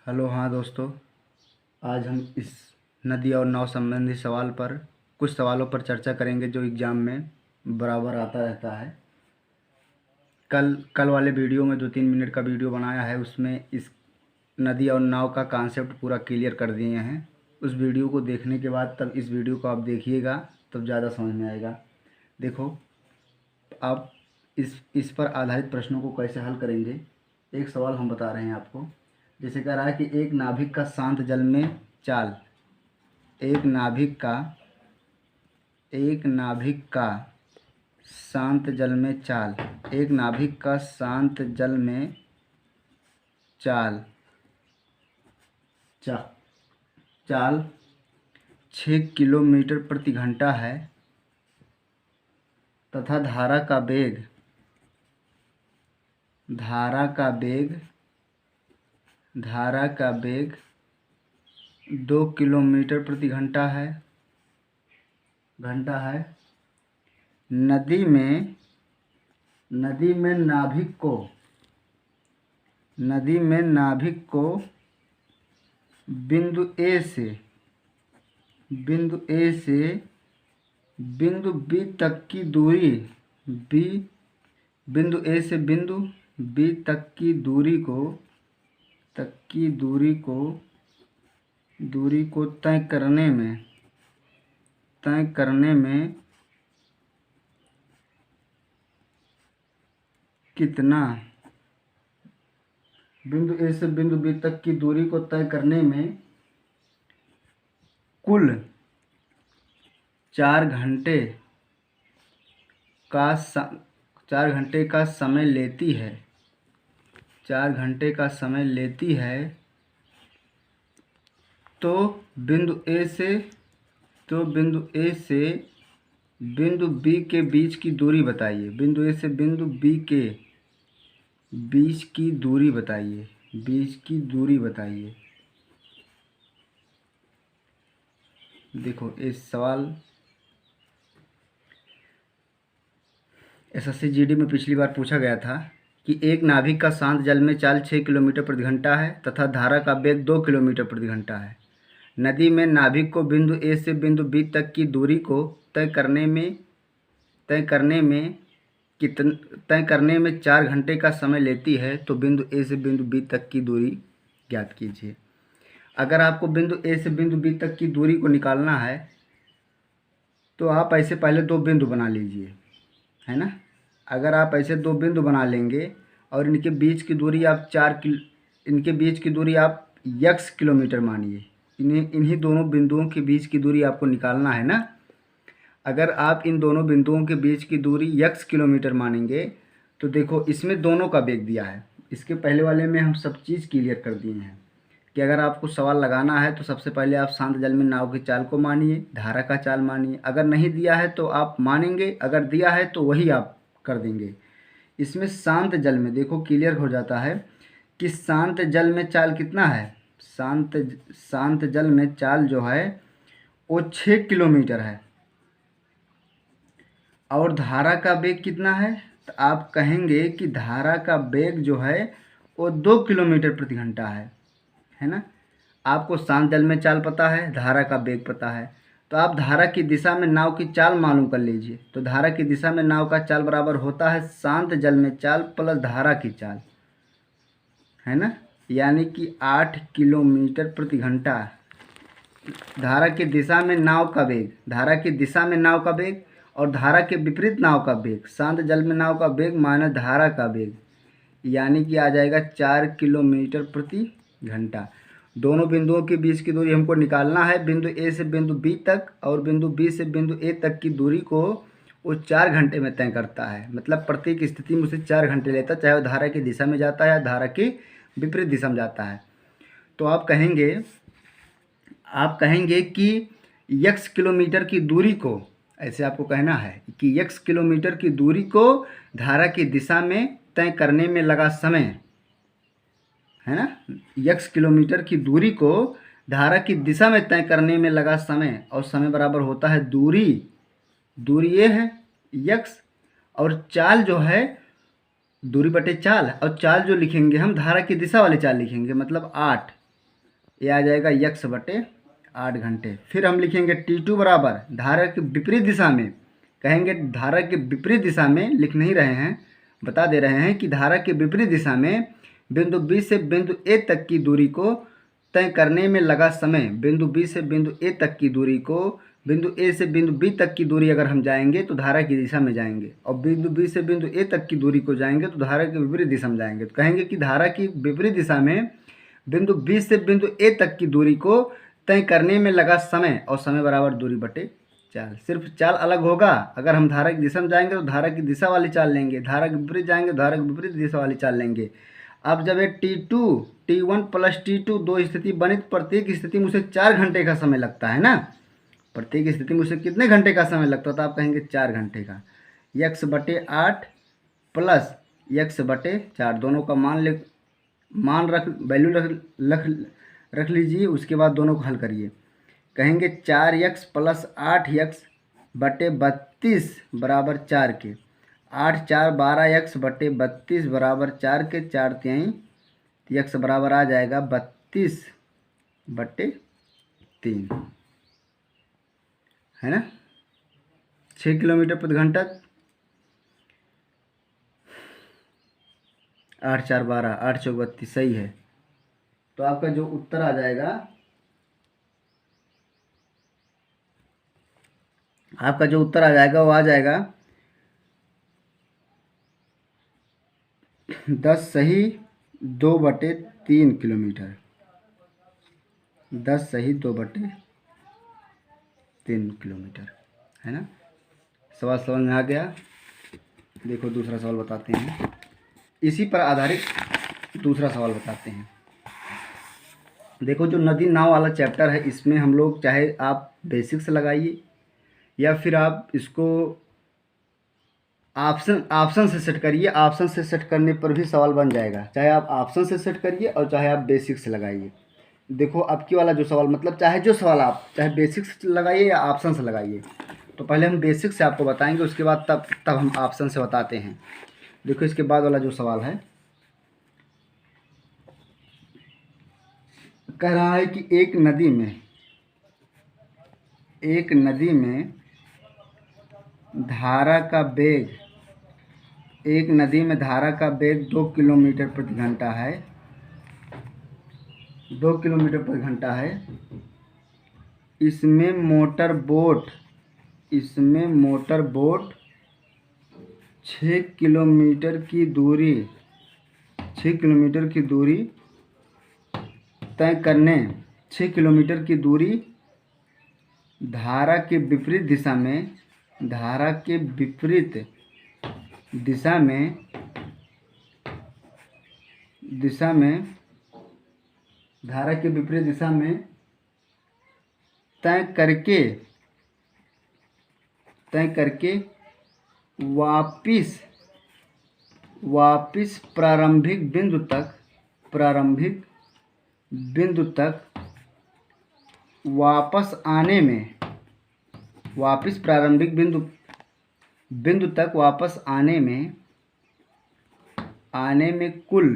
Hello. हाँ दोस्तों, आज हम इस नदी और नाव संबंधी सवाल पर कुछ सवालों पर चर्चा करेंगे जो एग्ज़ाम में बराबर आता रहता है। कल कल वाले वीडियो में जो 3 मिनट का वीडियो बनाया है उसमें इस नदी और नाव का कॉन्सेप्ट पूरा क्लियर कर दिए हैं। उस वीडियो को देखने के बाद तब इस वीडियो को आप देखिएगा, तब ज़्यादा समझ में आएगा। देखो, आप इस पर आधारित प्रश्नों को कैसे हल करेंगे। एक सवाल हम बता रहे हैं आपको। जैसे कह रहा है कि एक नाभिक का शांत जल में चाल एक नाभिक का शांत जल में चाल एक नाभिक का शांत जल में चाल चा, चाल 6 किलोमीटर प्रति घंटा है तथा धारा का बेग 2 किलोमीटर प्रति घंटा है। नदी में नाभिक को बिंदु ए से बिंदु बी तक की दूरी बिंदु ए से बिंदु बी तक की दूरी को तय करने में कितना बिंदु ए से बिंदु बी तक की दूरी को तय करने में कुल 4 घंटे का समय लेती है। 4 घंटे का समय लेती है। तो बिंदु ए से बिंदु बी के बीच की दूरी बताइए। बिंदु ए से बिंदु बी के बीच की दूरी बताइए। देखो, इस सवाल एसएससी जीडी में पिछली बार पूछा गया था कि एक नाभिक का शांत जल में चाल 6 किलोमीटर प्रति घंटा है तथा धारा का वेग 2 किलोमीटर प्रति घंटा है। नदी में नाभिक को बिंदु ए से बिंदु बी तक की दूरी को तय करने में 4 घंटे का समय लेती है। तो बिंदु ए से बिंदु बी तक की दूरी ज्ञात कीजिए। अगर आपको बिंदु ए से बिंदु बी तक की दूरी को निकालना है तो आप ऐसे पहले 2 बिंदु बना लीजिए, है ना। अगर आप ऐसे 2 बिंदु बना लेंगे और इनके बीच की दूरी आप x किलोमीटर मानिए। इन्हीं दोनों बिंदुओं के बीच की दूरी आपको निकालना है ना। अगर आप इन दोनों बिंदुओं के बीच की दूरी x किलोमीटर मानेंगे तो देखो, इसमें दोनों का वेग दिया है। इसके पहले वाले में हम सब चीज़ क्लियर कर दिए हैं कि अगर आपको सवाल लगाना है तो सबसे पहले आप शांत जल में नाव की चाल को मानिए, धारा का चाल मानिए। अगर नहीं दिया है तो आप मानेंगे, अगर दिया है तो वही आप कर देंगे। इसमें शांत जल में देखो क्लियर हो जाता है कि शांत जल में चाल कितना है। शांत जल में चाल जो है वो 6 किलोमीटर है और धारा का वेग कितना है। तो आप कहेंगे कि धारा का वेग जो है वो 2 किलोमीटर प्रति घंटा है ना। आपको शांत जल में चाल पता है, धारा का वेग पता है, तो आप धारा की दिशा में नाव की चाल मालूम कर लीजिए। तो धारा की दिशा में नाव का चाल बराबर होता है शांत जल में चाल प्लस धारा की चाल, है ना। यानी कि 8 किलोमीटर प्रति घंटा। धारा की दिशा में नाव का वेग और धारा के विपरीत नाव का वेग, शांत जल में नाव का वेग माइनस धारा का वेग, यानी कि आ जाएगा 4 किलोमीटर प्रति घंटा। दोनों बिंदुओं के बीच की दूरी हमको निकालना है। बिंदु ए से बिंदु बी तक और बिंदु बी से बिंदु ए तक की दूरी को वो 4 घंटे में तय करता है। मतलब प्रत्येक स्थिति में उसे 4 घंटे लेता है, चाहे वो धारा की दिशा में जाता है या धारा की विपरीत दिशा में जाता है। तो आप कहेंगे कि x किलोमीटर की दूरी को, ऐसे आपको कहना है कि x किलोमीटर की दूरी को धारा की दिशा में तय करने में लगा समय, है ना। x किलोमीटर की दूरी को धारा की दिशा में तय करने में लगा समय, और समय बराबर होता है दूरी ये है x, और चाल जो है दूरी बटे चाल, और चाल जो लिखेंगे हम धारा की दिशा वाली चाल लिखेंगे, मतलब 8 ये आ जाएगा यक्स बटे 8 घंटे। फिर हम लिखेंगे T2 बराबर धारा की विपरीत दिशा में, कहेंगे धारा के विपरीत दिशा में, लिख नहीं रहे हैं, बता दे रहे हैं कि धारा के विपरीत दिशा में बिंदु B से बिंदु A तक की दूरी को तय करने में लगा समय। बिंदु B से बिंदु A तक की दूरी को, बिंदु A से बिंदु B तक की दूरी अगर हम जाएंगे तो धारा की दिशा में जाएंगे, और बिंदु B से बिंदु A तक की दूरी को जाएंगे तो धारा की विपरीत दिशा में जाएंगे। तो कहेंगे कि धारा की विपरीत दिशा में बिंदु B से बिंदु A तक की दूरी को तय करने में लगा समय, और समय बराबर दूरी बटे चाल। सिर्फ चाल अलग होगा, अगर हम धारा की दिशा में जाएंगे तो धारा की दिशा वाली चाल लेंगे, धारा के विपरीत जाएंगे तो धारा की विपरीत दिशा वाली चाल लेंगे। अब जब ये T2 T1 प्लस T2 दो स्थिति बनी तो प्रत्येक स्थिति में उसे 4 घंटे का समय लगता है ना, प्रत्येक स्थिति में उसे कितने घंटे का समय लगता है, तो आप कहेंगे 4 घंटे का। यक्स बटे 8 प्लस यक्स बटे 4 दोनों का मान रख वैल्यू रख लीजिए, उसके बाद दोनों को हल करिए। कहेंगे 4x प्लस 8x बटे 32 बराबर 4 के, 8 4 12x बटे 32 बराबर 4 के, 4 तिहाई x बराबर आ जाएगा 32 बटे 3, है ना, 6 किलोमीटर प्रति घंटा। 8 4 12 8 चौक 32 सही है। तो आपका जो उत्तर आ जाएगा, आपका जो उत्तर आ जाएगा वो आ जाएगा 10 सही 2 बटे 3 किलोमीटर, 10 सही 2 बटे 3 किलोमीटर, है ना। सवाल समझ में आ गया। देखो दूसरा सवाल बताते हैं, इसी पर आधारित दूसरा सवाल बताते हैं। देखो जो नदी नाव वाला चैप्टर है, इसमें हम लोग चाहे आप बेसिक्स लगाइए या फिर आप इसको ऑप्शन से सेट करिए, ऑप्शन से सेट करने पर भी सवाल बन जाएगा। चाहे आप ऑप्शन से सेट करिए और चाहे आप बेसिक्स से लगाइए। देखो आपकी वाला जो सवाल, मतलब चाहे जो सवाल आप चाहे बेसिक्स लगाइए या ऑप्शन से लगाइए। तो पहले हम बेसिक से आपको बताएंगे, उसके बाद तब हम ऑप्शन से बताते हैं। देखो इसके बाद वाला जो सवाल है, कह रहा है कि एक नदी में धारा का वेग, एक नदी में धारा का वेग 2 किलोमीटर प्रति घंटा है, 2 किलोमीटर प्रति घंटा है। इसमें मोटर बोट 6 किलोमीटर की दूरी तय करने, 6 किलोमीटर की दूरी धारा के विपरीत दिशा में, धारा के विपरीत दिशा में धारा के विपरीत दिशा में तय करके वापिस प्रारंभिक बिंदु तक वापस आने में, वापिस प्रारंभिक बिंदु तक वापस आने में कुल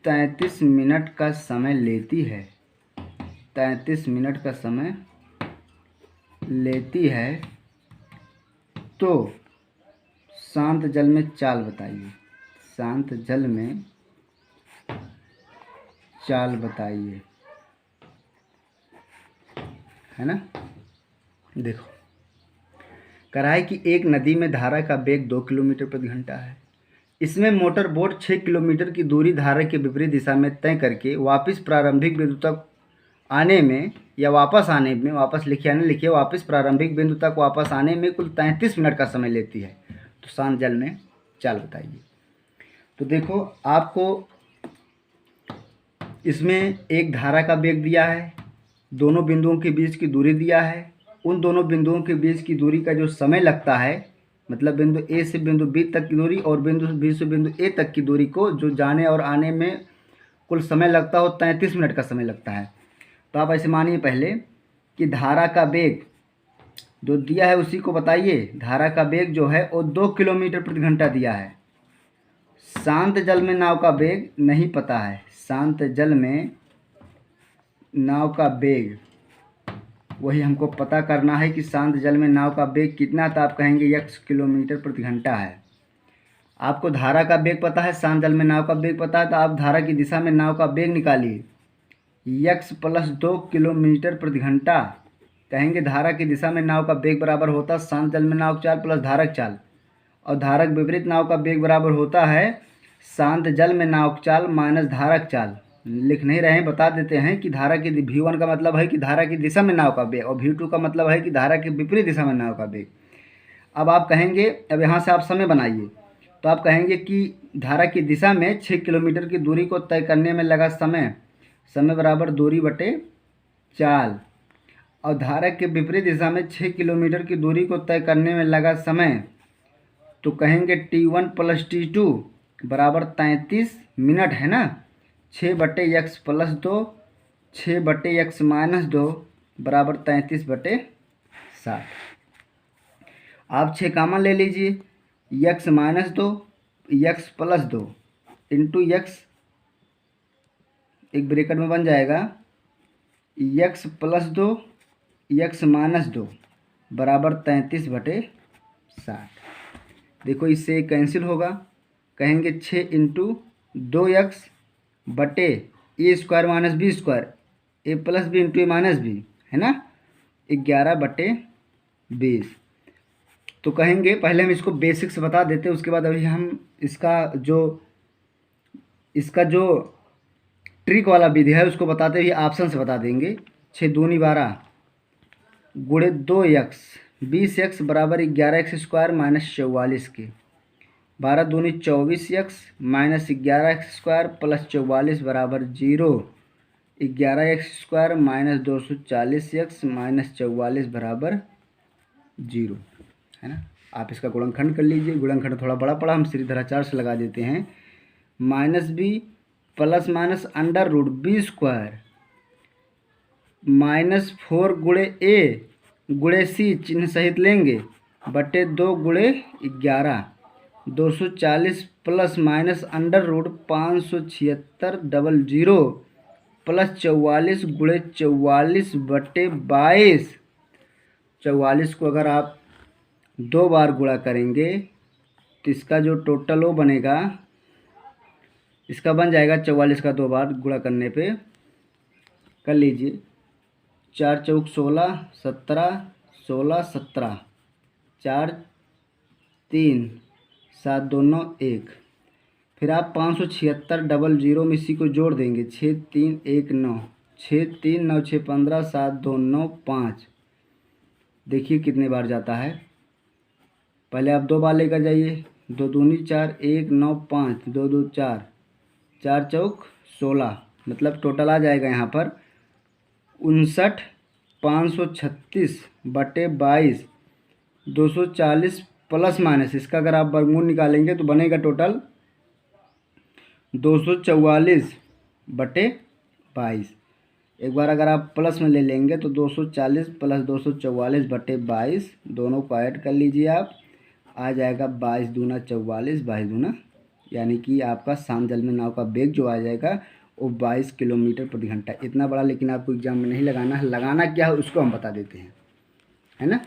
33 मिनट का समय लेती है, 33 मिनट का समय लेती है। तो शांत जल में चाल बताइए, शांत जल में चाल बताइए, है ना। देखो कह रहा है कि एक नदी में धारा का वेग 2 किलोमीटर प्रति घंटा है। इसमें मोटर बोट 6 किलोमीटर की दूरी धारा के विपरीत दिशा में तय करके वापस प्रारंभिक बिंदु तक आने में, या वापस आने में, वापस लिखिए ना लिखिए, वापस प्रारंभिक बिंदु तक वापस आने में कुल 33 मिनट का समय लेती है। तो शांत जल में चाल बताइए। तो देखो आपको इसमें एक धारा का वेग दिया है, दोनों बिंदुओं के बीच की दूरी दिया है, उन दोनों बिंदुओं के बीच की दूरी का जो समय लगता है, मतलब बिंदु A से बिंदु B तक की दूरी और बिंदु B से बिंदु A तक की दूरी को जो जाने और आने में कुल समय लगता हो 33 मिनट का समय लगता है। तो आप ऐसे मानिए पहले कि धारा का वेग जो दिया है उसी को बताइए। धारा का वेग जो है वो 2 किलोमीटर प्रति घंटा दिया है। शांत जल में नाव का वेग नहीं पता है, शांत जल में नाव का वेग, वही हमको पता करना है कि शांत जल में नाव का वेग कितना, तो आप कहेंगे x किलोमीटर प्रति घंटा है। आपको धारा का वेग पता है, शांत जल में नाव का वेग पता है, तो आप धारा की दिशा में नाव का वेग निकालिए। x + 2 किलोमीटर प्रति घंटा, कहेंगे धारा की दिशा में नाव का वेग बराबर होता है शांत जल में नाव चाल प्लस धारक चाल, और धारक विपरीत नाव का वेग बराबर होता है शांत जल में नाव चाल माइनस धारक चाल। लिख नहीं रहे हैं, बता देते हैं कि धारा की v1 का मतलब है कि धारा की दिशा में नाव का वेग, और v2 का मतलब है कि धारा की विपरीत दिशा में नाव का वेग। अब आप कहेंगे, अब यहाँ से आप समय बनाइए, तो आप कहेंगे कि धारा की दिशा में 6 किलोमीटर की दूरी को तय करने में लगा समय, समय बराबर दूरी बटे चाल, और धारा के विपरीत दिशा में 6 किलोमीटर की दूरी को तय करने में लगा समय, तो कहेंगे t1 + t2 बराबर 33 मिनट, है ना। 6/x + 2, 6/x - 2 बराबर 33/60। आप 6 कामन ले लीजिए, x - 2 x + 2 इंटू x, एक ब्रैकेट में बन जाएगा x + 2 x - 2 बराबर 33/60। देखो इससे कैंसिल होगा, कहेंगे 6 × 2x बटे a² - b², a + b × a - b, है ना, 11/20। तो कहेंगे, पहले हम इसको बेसिक्स बता देते हैं, उसके बाद अभी हम इसका जो ट्रिक वाला विधि है उसको बताते हुए ऑप्शन से बता देंगे। 6 दूनी 12 गुणे 2x 20x बराबर 11x² - 44 के, 12 दूनी 24x - 11x² + 44 बराबर 0, 11x² - 240x - 44 बराबर 0, है ना। आप इसका गुणनखंड कर लीजिए, गुणनखंड थोड़ा बड़ा पड़ा, हम सीधे से लगा देते हैं। -b + -√b² -4 गुणे a गुणे c चिन्ह सहित लेंगे बटे 2 गुणे 11, 240 + -√576 + 44 गुणे 44/22। 44 को अगर आप 2 बार गुणा करेंगे तो इसका जो टोटल वो बनेगा, इसका बन जाएगा 44 का 2 बार गुणा करने पे, कर लीजिए 4 × 4 = 16, 17 16 17, 4 3 7 2 9 1, फिर आप 576 में इसी को जोड़ देंगे, 6 3 1 9, 6 3 9 6 15 7 2 9 5। देखिए कितने बार जाता है, पहले आप 2 बार लेकर जाइए, 2 दूनी 4 1 9 5 2 2 4, 4 चौक 16, मतलब टोटल आ जाएगा यहाँ पर 59,536/22, 240 प्लस माइनस, इसका अगर आप वर्गमूल निकालेंगे तो बनेगा टोटल 244/22। एक बार अगर आप प्लस में ले लेंगे तो 240 + 244/22, दोनों को ऐड कर लीजिए आप, आ जाएगा 22 दूना 44, 22 दूना, यानी कि आपका शांत जल में नाव का वेग जो आ जाएगा वो 22 किलोमीटर प्रति घंटा। इतना बड़ा लेकिन आपको एग्जाम में नहीं लगाना है, लगाना क्या है उसको हम बता देते हैं, है ना।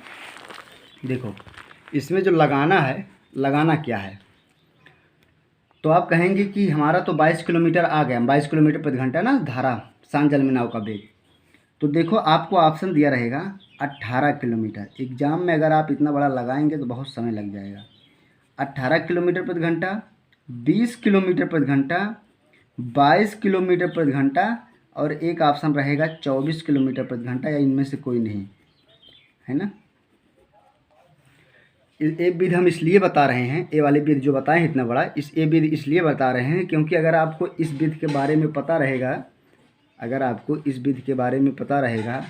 देखो इसमें जो लगाना है, लगाना क्या है, तो आप कहेंगे कि हमारा तो 22 किलोमीटर आ गया, 22 किलोमीटर प्रति घंटा ना धारा शांत जल में नाव का वेग। तो देखो आपको ऑप्शन दिया रहेगा 18 किलोमीटर। एग्जाम में अगर आप इतना बड़ा लगाएंगे तो बहुत समय लग जाएगा। 18 किलोमीटर प्रति घंटा, 20 किलोमीटर प्रति घंटा, 22 किलोमीटर प्रति घंटा, और एक ऑप्शन रहेगा 24 किलोमीटर प्रति घंटा, या इनमें से कोई नहीं, है ना। ए विधि हम इसलिए बता रहे हैं, ए वाली विधि जो बताएं इतना बड़ा, इस ए विधि इसलिए बता रहे हैं क्योंकि अगर आपको इस विधि के बारे में पता रहेगा, अगर आपको इस विधि के बारे में पता रहेगा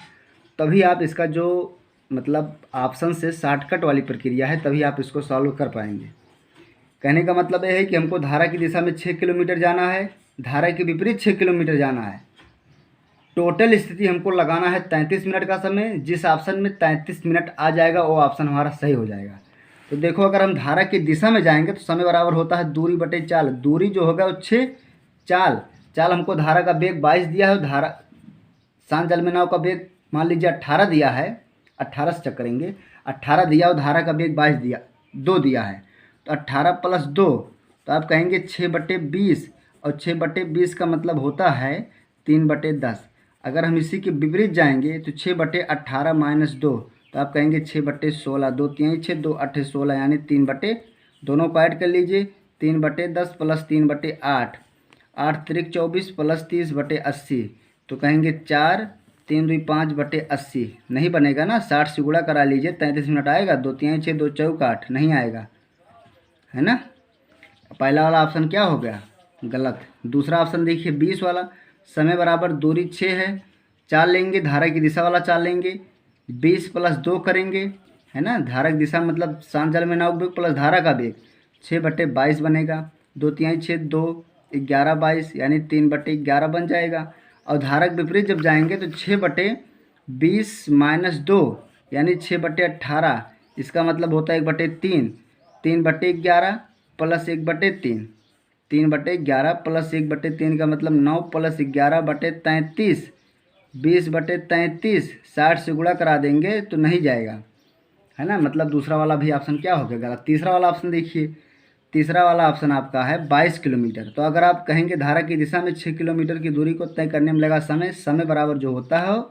तभी आप इसका जो मतलब ऑप्शन से शॉर्टकट वाली प्रक्रिया है तभी आप इसको सॉल्व कर पाएंगे। कहने का मतलब यह है कि हमको धारा की दिशा में 6 किलोमीटर जाना है, धारा के विपरीत 6 किलोमीटर जाना है, टोटल स्थिति हमको लगाना है 33 मिनट का समय। जिस ऑप्शन में 33 मिनट आ जाएगा वो ऑप्शन हमारा सही हो जाएगा। तो देखो अगर हम धारा की दिशा में जाएंगे तो समय बराबर होता है दूरी बटे चाल, दूरी जो होगा वो 6, चाल हमको धारा का वेग 22 दिया है, धारा शांत जल में नाव का वेग मान लीजिए 18 दिया है, 18 से चेक करेंगे, 18 दिया और धारा का वेग 22 दिया, 2 दिया है, तो 18 प्लस 2, तो आप कहेंगे 6/20, और 6/20 का मतलब होता है 3/10। अगर हम इसी के विपरीत जाएंगे तो 6/18 माइनस 2, तो आप कहेंगे 6/16, 2 3 6, 2 8 16, यानी 3 दोनों को ऐड कर लीजिए, 3/10 प्लस 3/8, 8 त्रिक 24 प्लस 30/80, तो कहेंगे 4 3 2 5/80। नहीं बनेगा ना, 60 से गुणा करा लीजिए, 33 मिनट आएगा, 2 3 6, 2 चौक 8, नहीं आएगा, है ना। पहला वाला ऑप्शन क्या हो गया, गलत। दूसरा ऑप्शन देखिए 20 वाला, समय बराबर दूरी 6 है, चाल लेंगे, धारा की दिशा वाला चाल लेंगे, 20 प्लस 2 करेंगे, है ना। धारा की दिशा मतलब शांत जल में नाव वेग प्लस धारा का वेग, 6/22 बनेगा, 2 3 6, 2 11 22, यानी 3/11 बन जाएगा। और धारा के विपरीत जब जाएंगे तो 6/20 माइनस 2, यानी 6/18, इसका मतलब होता है 1/3, 3/11 प्लस 1/3, 3/11 प्लस 1/3 का मतलब 9 प्लस 11/33, 20/33, 60 से गुणा करा देंगे तो नहीं जाएगा, है ना। मतलब दूसरा वाला भी ऑप्शन क्या हो गया, गलत। तीसरा वाला ऑप्शन देखिए, तीसरा वाला ऑप्शन आपका है 22 किलोमीटर। तो अगर आप कहेंगे धारा की दिशा में 6 किलोमीटर की दूरी को तय करने में लगा समय, समय बराबर जो होता है,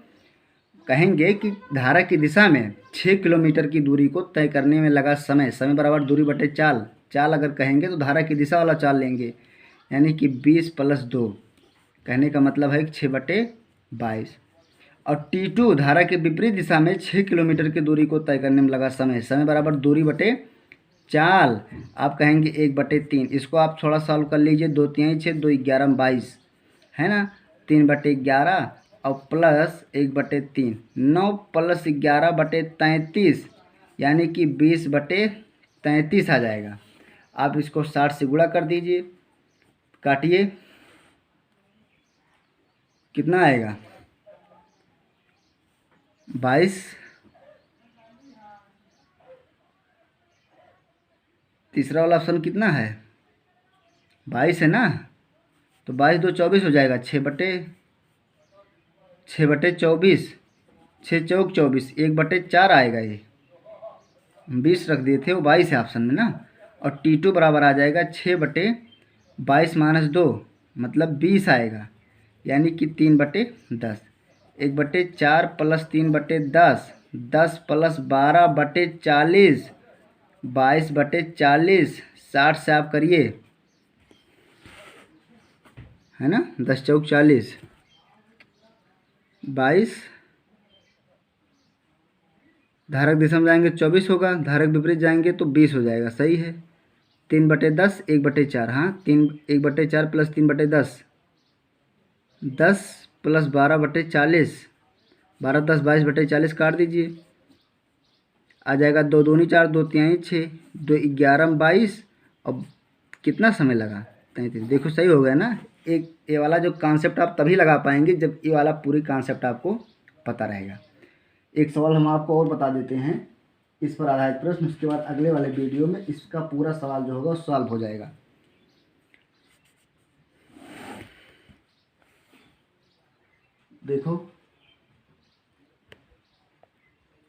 कहेंगे कि धारा की दिशा में 6 किलोमीटर की दूरी को तय करने में लगा समय, समय बराबर दूरी बटे चाल, चाल अगर कहेंगे तो धारा की दिशा वाला चाल लेंगे, यानी कि 20 प्लस 2, कहने का मतलब है 6/22। और T2 धारा के विपरीत दिशा में 6 किलोमीटर की दूरी को तय करने में लगा समय, समय बराबर दूरी बटे चाल, आप कहेंगे 1/3। इसको आप थोड़ा सॉल्व कर लीजिए, 2 3 6, 2 11 22, है ना, 3/11 और प्लस 1/3, 9 प्लस 11/33, यानी कि 20/33 आ जाएगा। आप इसको 60 से गुणा कर दीजिए, काटिए, कितना आएगा 22। तीसरा वाला ऑप्शन कितना है, 22 है ना, तो 22 2 24 हो जाएगा, 6/24, 6 चौक 24, 1/4 आएगा, ये 20 रख दिए थे, वो 22 है ऑप्शन में ना। और T2 बराबर आ जाएगा 6/22 माइनस 2, मतलब 20 आएगा, यानी कि 3/10, 1/4 प्लस 3/10, 10 प्लस 12/40, 22/40, 60 से आप करिए, है ना, 10 चौक 40, 22, धारक दिशा में जाएंगे 24 होगा, धारक विपरीत जाएंगे तो 20 हो जाएगा, सही है। 3/10, 1/4, हाँ 1/4 प्लस 3/10, 10 प्लस 12/40, 12 10 22/40 काट दीजिए, आ जाएगा 2 दूनी 4, 2 3 6, 2 11 22, और कितना समय लगा 33। देखो सही हो गया ना। एक ये वाला जो कॉन्सेप्ट आप तभी लगा पाएंगे जब ये वाला पूरी कॉन्सेप्ट आपको पता रहेगा। एक सवाल हम आपको और बता देते हैं इस पर आधारित प्रश्न, उसके बाद अगले वाले वीडियो में इसका पूरा सवाल जो होगा सॉल्व हो जाएगा। देखो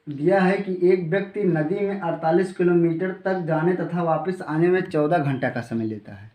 दिया है कि एक व्यक्ति नदी में 48 किलोमीटर तक जाने तथा वापस आने में 14 घंटा का समय लेता है।